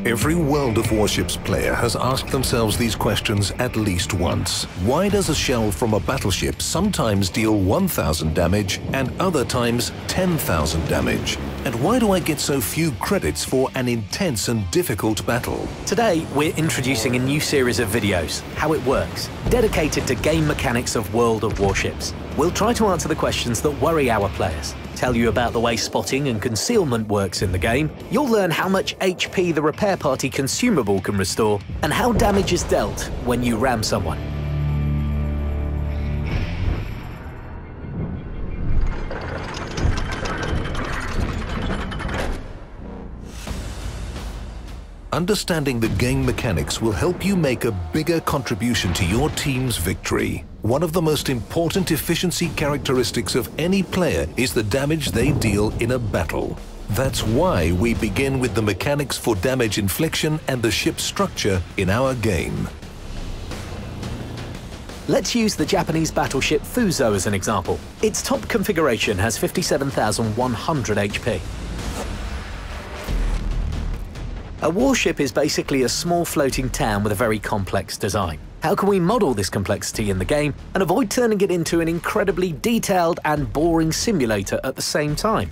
Every World of Warships player has asked themselves these questions at least once. Why does a shell from a battleship sometimes deal 1,000 damage and other times 10,000 damage? And why do I get so few credits for an intense and difficult battle? Today, we're introducing a new series of videos, How It Works, dedicated to game mechanics of World of Warships. We'll try to answer the questions that worry our players, tell you about the way spotting and concealment works in the game, you'll learn how much HP the repair party consumable can restore, and how damage is dealt when you ram someone. Understanding the game mechanics will help you make a bigger contribution to your team's victory. One of the most important efficiency characteristics of any player is the damage they deal in a battle. That's why we begin with the mechanics for damage infliction and the ship structure in our game. Let's use the Japanese battleship Fuso as an example. Its top configuration has 57,100 HP. A warship is basically a small floating town with a very complex design. How can we model this complexity in the game and avoid turning it into an incredibly detailed and boring simulator at the same time?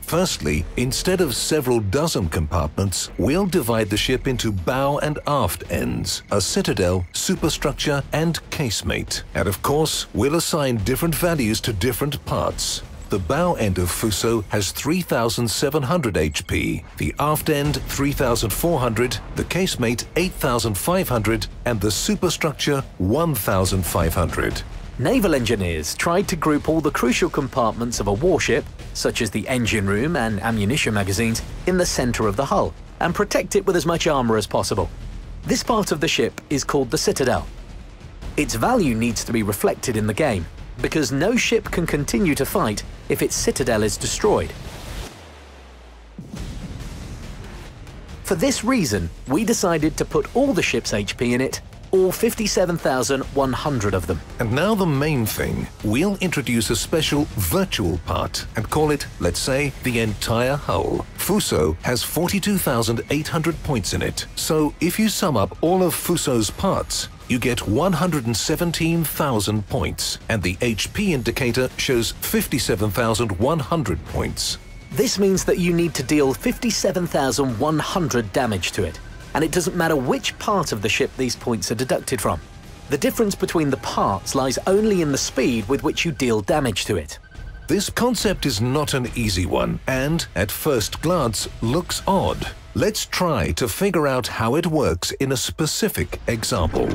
Firstly, instead of several dozen compartments, we'll divide the ship into bow and aft ends, a citadel, superstructure, and casemate. And of course, we'll assign different values to different parts. The bow end of Fuso has 3,700 HP, the aft end 3,400, the casemate 8,500, and the superstructure 1,500. Naval engineers tried to group all the crucial compartments of a warship, such as the engine room and ammunition magazines, in the center of the hull, and protect it with as much armor as possible. This part of the ship is called the citadel. Its value needs to be reflected in the game, because no ship can continue to fight if its citadel is destroyed. For this reason, we decided to put all the ship's HP in it, all 57,100 of them. And now the main thing. We'll introduce a special virtual part and call it, let's say, the entire hull. Fuso has 42,800 points in it, so if you sum up all of Fuso's parts, you get 117,000 points, and the HP indicator shows 57,100 points. This means that you need to deal 57,100 damage to it, and it doesn't matter which part of the ship these points are deducted from. The difference between the parts lies only in the speed with which you deal damage to it. This concept is not an easy one, and, at first glance, looks odd. Let's try to figure out how it works in a specific example.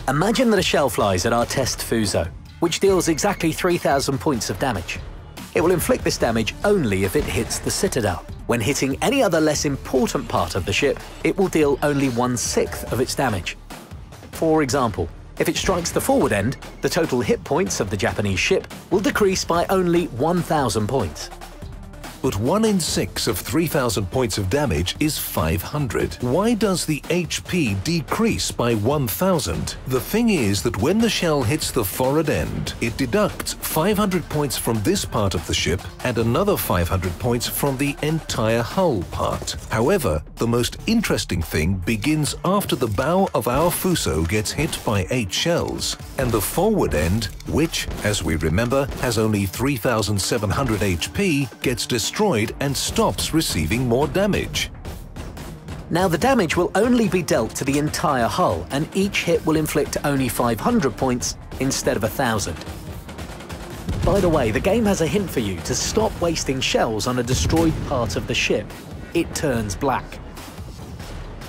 Imagine that a shell flies at our test Fuso, which deals exactly 3,000 points of damage. It will inflict this damage only if it hits the citadel. When hitting any other less important part of the ship, it will deal only 1/6 of its damage. For example, if it strikes the forward end, the total hit points of the Japanese ship will decrease by only 1,000 points. But 1 in 6 of 3,000 points of damage is 500. Why does the HP decrease by 1,000? The thing is that when the shell hits the forward end, it deducts 500 points from this part of the ship and another 500 points from the entire hull part. However, the most interesting thing begins after the bow of our Fuso gets hit by 8 shells, and the forward end, which, as we remember, has only 3,700 HP, gets destroyed and stops receiving more damage. Now the damage will only be dealt to the entire hull, and each hit will inflict only 500 points instead of 1,000. By the way, the game has a hint for you to stop wasting shells on a destroyed part of the ship. It turns black.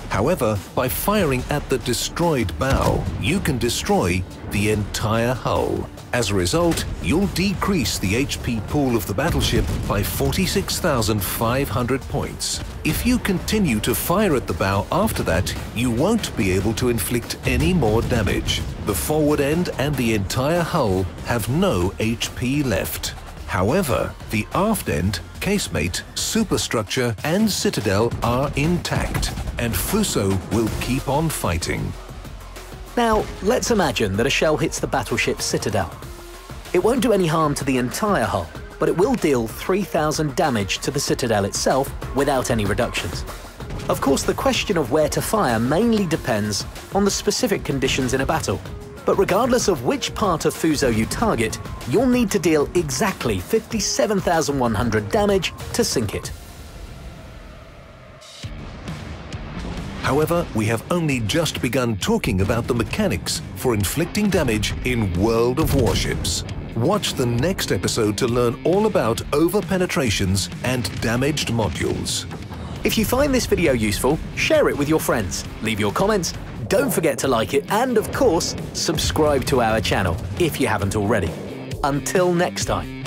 However, by firing at the destroyed bow, you can destroy the entire hull. As a result, you'll decrease the HP pool of the battleship by 46,500 points. If you continue to fire at the bow after that, you won't be able to inflict any more damage. The forward end and the entire hull have no HP left. However, the aft end, casemate, superstructure, and citadel are intact, and Fuso will keep on fighting. Now, let's imagine that a shell hits the battleship's citadel. It won't do any harm to the entire hull, but it will deal 3,000 damage to the Citadel itself without any reductions. Of course, the question of where to fire mainly depends on the specific conditions in a battle. But regardless of which part of Fuso you target, you'll need to deal exactly 57,100 damage to sink it. However, we have only just begun talking about the mechanics for inflicting damage in World of Warships. Watch the next episode to learn all about over-penetrations and damaged modules. If you find this video useful, share it with your friends, leave your comments, don't forget to like it, and of course, subscribe to our channel if you haven't already. Until next time.